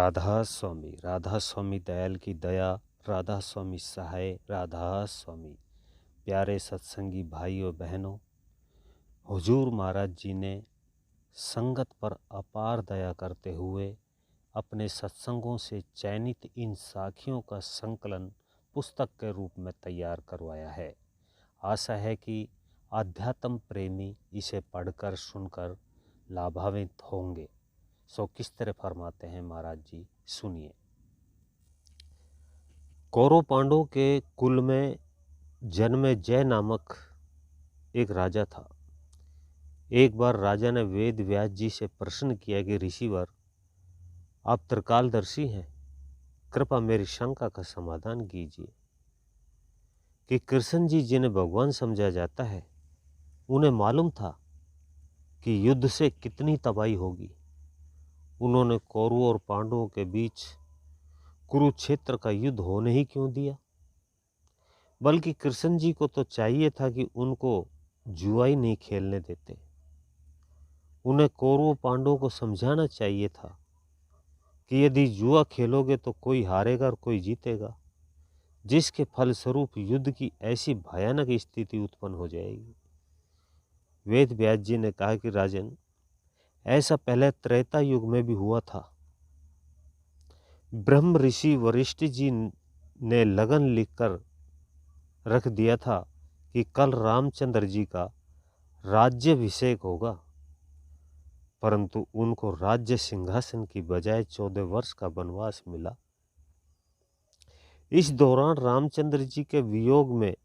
राधा स्वामी दयाल की दया, राधा स्वामी सहाय, राधा स्वामी। प्यारे सत्संगी भाइयों बहनों, हुजूर महाराज जी ने संगत पर अपार दया करते हुए अपने सत्संगों से चयनित इन साखियों का संकलन पुस्तक के रूप में तैयार करवाया है। आशा है कि आध्यात्म प्रेमी इसे पढ़कर सुनकर लाभान्वित होंगे। सो किस तरह फरमाते हैं महाराज जी, सुनिए। कौरव पांडवों के कुल में जन्मेजय नामक एक राजा था। एक बार राजा ने वेद व्यास जी से प्रश्न किया कि ऋषिवर, आप त्रिकालदर्शी हैं, कृपा मेरी शंका का समाधान कीजिए कि कृष्ण जी जिन्हें भगवान समझा जाता है, उन्हें मालूम था कि युद्ध से कितनी तबाही होगी। उन्होंने कौरवों और पांडवों के बीच कुरुक्षेत्र का युद्ध होने ही क्यों दिया? बल्कि कृष्ण जी को तो चाहिए था कि उनको जुआ ही नहीं खेलने देते। उन्हें कौरवों पांडवों को समझाना चाहिए था कि यदि जुआ खेलोगे तो कोई हारेगा और कोई जीतेगा, जिसके फलस्वरूप युद्ध की ऐसी भयानक स्थिति उत्पन्न हो जाएगी। वेद व्यास जी ने कहा कि राजन, ऐसा पहले त्रेता युग में भी हुआ था। ब्रह्म ऋषि वशिष्ठ जी ने लगन लिखकर रख दिया था कि कल रामचंद्र जी का राज्याभिषेक होगा, परंतु उनको राज्य सिंहासन की बजाय 14 वर्ष का वनवास मिला। इस दौरान रामचंद्र जी के वियोग में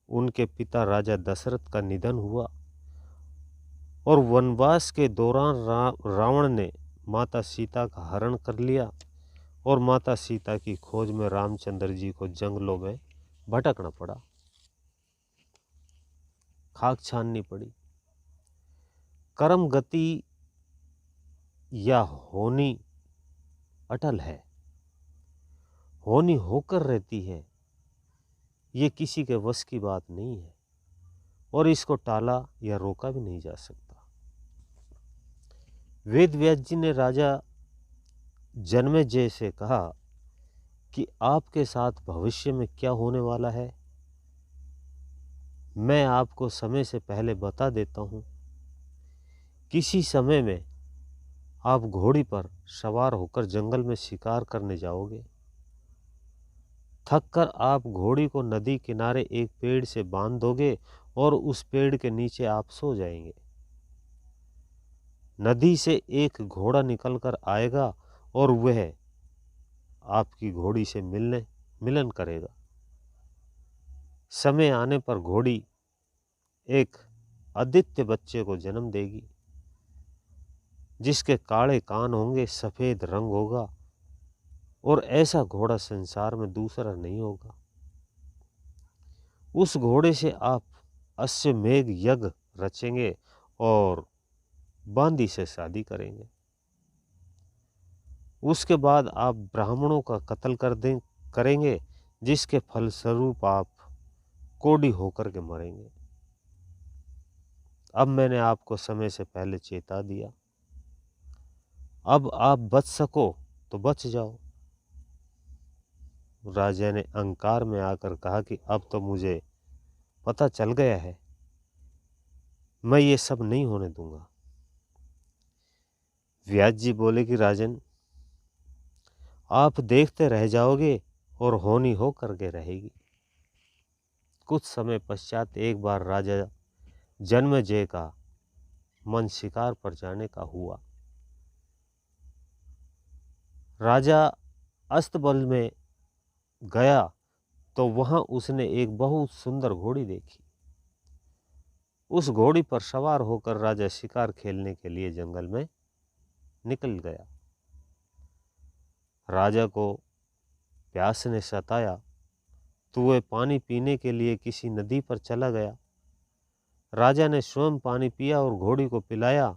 उनके पिता राजा दशरथ का निधन हुआ और वनवास के दौरान रावण ने माता सीता का हरण कर लिया और माता सीता की खोज में रामचंद्र जी को जंगलों में भटकना पड़ा, खाक छाननी पड़ी। कर्म गति या होनी अटल है, होनी होकर रहती है, ये किसी के वश की बात नहीं है और इसको टाला या रोका भी नहीं जा सकता। वेद व्यास जी ने राजा जन्मेजय से कहा कि आपके साथ भविष्य में क्या होने वाला है, मैं आपको समय से पहले बता देता हूँ। किसी समय में आप घोड़ी पर सवार होकर जंगल में शिकार करने जाओगे। थककर आप घोड़ी को नदी किनारे एक पेड़ से बांध दोगे और उस पेड़ के नीचे आप सो जाएंगे। नदी से एक घोड़ा निकलकर आएगा और वह आपकी घोड़ी से मिलन करेगा। समय आने पर घोड़ी एक आदित्य बच्चे को जन्म देगी, जिसके काले कान होंगे, सफेद रंग होगा और ऐसा घोड़ा संसार में दूसरा नहीं होगा। उस घोड़े से आप अश्वमेध यज्ञ रचेंगे और बांदी से शादी करेंगे। उसके बाद आप ब्राह्मणों का कत्ल करेंगे, जिसके फलस्वरूप आप कोढ़ी होकर के मरेंगे। अब मैंने आपको समय से पहले चेता दिया, अब आप बच सको तो बच जाओ। राजा ने अहंकार में आकर कहा कि अब तो मुझे पता चल गया है, मैं ये सब नहीं होने दूंगा। व्यास जी बोले कि राजन, आप देखते रह जाओगे और होनी हो करके रहेगी। कुछ समय पश्चात एक बार राजा जन्मेजय का मन शिकार पर जाने का हुआ। राजा अस्तबल में गया तो वहां उसने एक बहुत सुंदर घोड़ी देखी। उस घोड़ी पर सवार होकर राजा शिकार खेलने के लिए जंगल में निकल गया। राजा को प्यास ने सताया तो वह पानी पीने के लिए किसी नदी पर चला गया। राजा ने स्वयं पानी पिया और घोड़ी को पिलाया।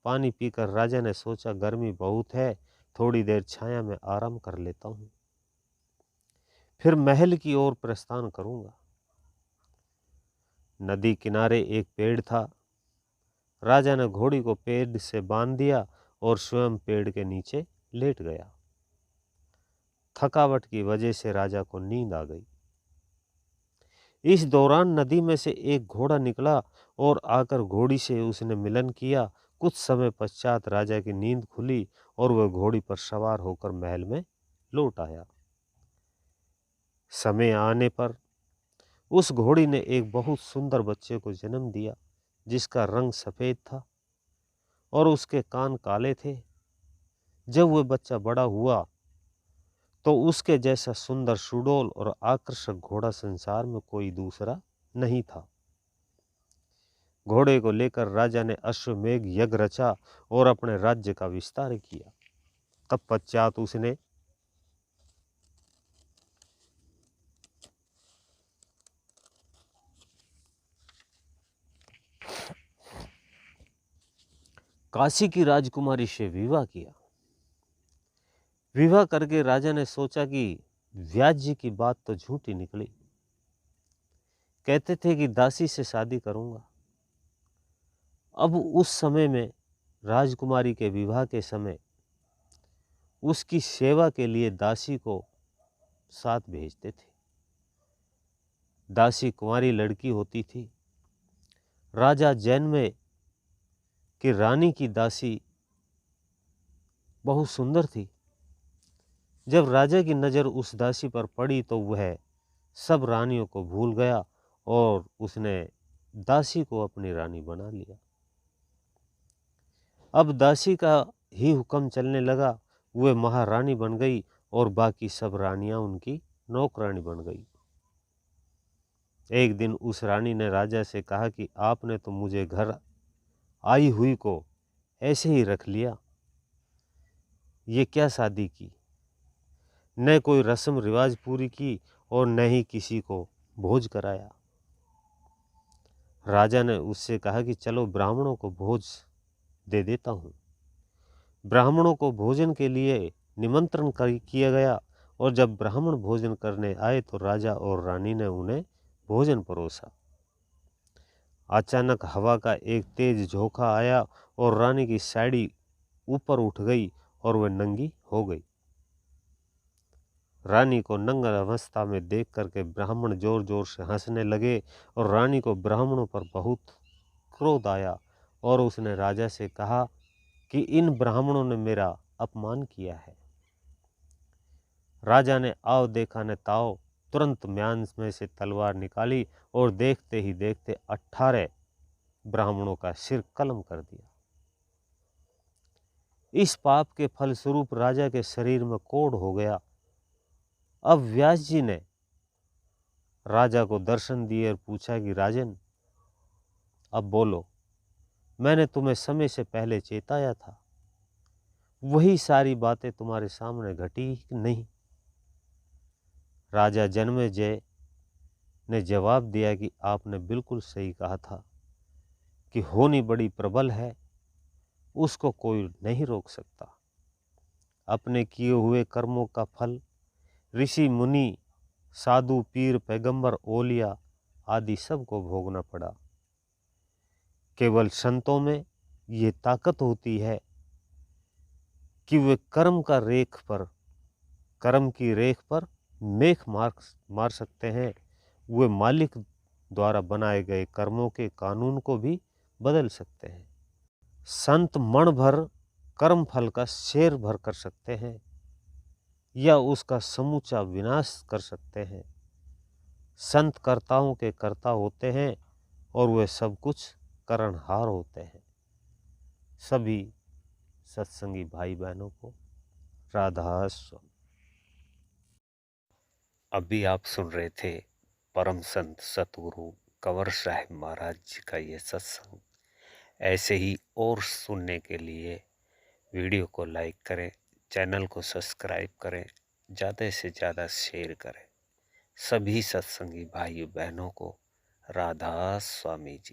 पानी पीकर राजा ने सोचा, गर्मी बहुत है, थोड़ी देर छाया में आराम कर लेता हूँ, फिर महल की ओर प्रस्थान करूंगा। नदी किनारे एक पेड़ था। राजा ने घोड़ी को पेड़ से बांध दिया और स्वयं पेड़ के नीचे लेट गया। थकावट की वजह से राजा को नींद आ गई। इस दौरान नदी में से एक घोड़ा निकला और आकर घोड़ी से उसने मिलन किया। कुछ समय पश्चात राजा की नींद खुली और वह घोड़ी पर सवार होकर महल में लौट आया। समय आने पर उस घोड़ी ने एक बहुत सुंदर बच्चे को जन्म दिया, जिसका रंग सफ़ेद था और उसके कान काले थे। जब वह बच्चा बड़ा हुआ तो उसके जैसा सुंदर, सुडौल और आकर्षक घोड़ा संसार में कोई दूसरा नहीं था। घोड़े को लेकर राजा ने अश्वमेघ यज्ञ रचा और अपने राज्य का विस्तार किया। तब पश्चात उसने काशी की राजकुमारी से विवाह किया। विवाह करके राजा ने सोचा कि व्यास जी की बात तो झूठी निकली। कहते थे कि दासी से शादी करूंगा। अब उस समय में राजकुमारी के विवाह के समय उसकी सेवा के लिए दासी को साथ भेजते थे। दासी कुंवारी लड़की होती थी। राजा जैनमय की रानी की दासी बहुत सुंदर थी। जब राजा की नज़र उस दासी पर पड़ी तो वह सब रानियों को भूल गया और उसने दासी को अपनी रानी बना लिया। अब दासी का ही हुक्म चलने लगा। वह महारानी बन गई और बाकी सब रानियां उनकी नौकरानी बन गई। एक दिन उस रानी ने राजा से कहा कि आपने तो मुझे घर आई हुई को ऐसे ही रख लिया। ये क्या शादी की, न कोई रस्म रिवाज पूरी की और न ही किसी को भोज कराया। राजा ने उससे कहा कि चलो ब्राह्मणों को भोज दे देता हूँ। ब्राह्मणों को भोजन के लिए निमंत्रण किया गया और जब ब्राह्मण भोजन करने आए तो राजा और रानी ने उन्हें भोजन परोसा। अचानक हवा का एक तेज झोंका आया और रानी की साड़ी ऊपर उठ गई और वह नंगी हो गई। रानी को नंगा अवस्था में देख करके ब्राह्मण जोर जोर से हंसने लगे और रानी को ब्राह्मणों पर बहुत क्रोध आया और उसने राजा से कहा कि इन ब्राह्मणों ने मेरा अपमान किया है। राजा ने आओ देखा न ताओ तुरंत म्यान में से तलवार निकाली और देखते ही देखते 18 ब्राह्मणों का सिर कलम कर दिया। इस पाप के फलस्वरूप राजा के शरीर में कोढ़ हो गया। अब व्यास जी ने राजा को दर्शन दिए और पूछा कि राजन, अब बोलो, मैंने तुम्हें समय से पहले चेताया था, वही सारी बातें तुम्हारे सामने घटी कि नहीं? राजा जन्मेजय ने जवाब दिया कि आपने बिल्कुल सही कहा था कि होनी बड़ी प्रबल है, उसको कोई नहीं रोक सकता। अपने किए हुए कर्मों का फल ऋषि मुनि, साधु, पीर, पैगंबर, ओलिया आदि सबको भोगना पड़ा। केवल संतों में ये ताकत होती है कि वे कर्म की रेख पर मेख मार सकते हैं। वे मालिक द्वारा बनाए गए कर्मों के कानून को भी बदल सकते हैं। संत मण भर कर्म फल का शेर भर कर सकते हैं या उसका समूचा विनाश कर सकते हैं। संत कर्ताओं के कर्ता होते हैं और वे सब कुछ करणहार होते हैं। सभी सत्संगी भाई बहनों को राधा स्वामी। अभी आप सुन रहे थे परम संत सतगुरु कंवर साहिब महाराज जी का ये सत्संग। ऐसे ही और सुनने के लिए वीडियो को लाइक करें, चैनल को सब्सक्राइब करें, ज़्यादा से ज़्यादा शेयर करें। सभी सत्संगी भाई बहनों को राधा स्वामी जी।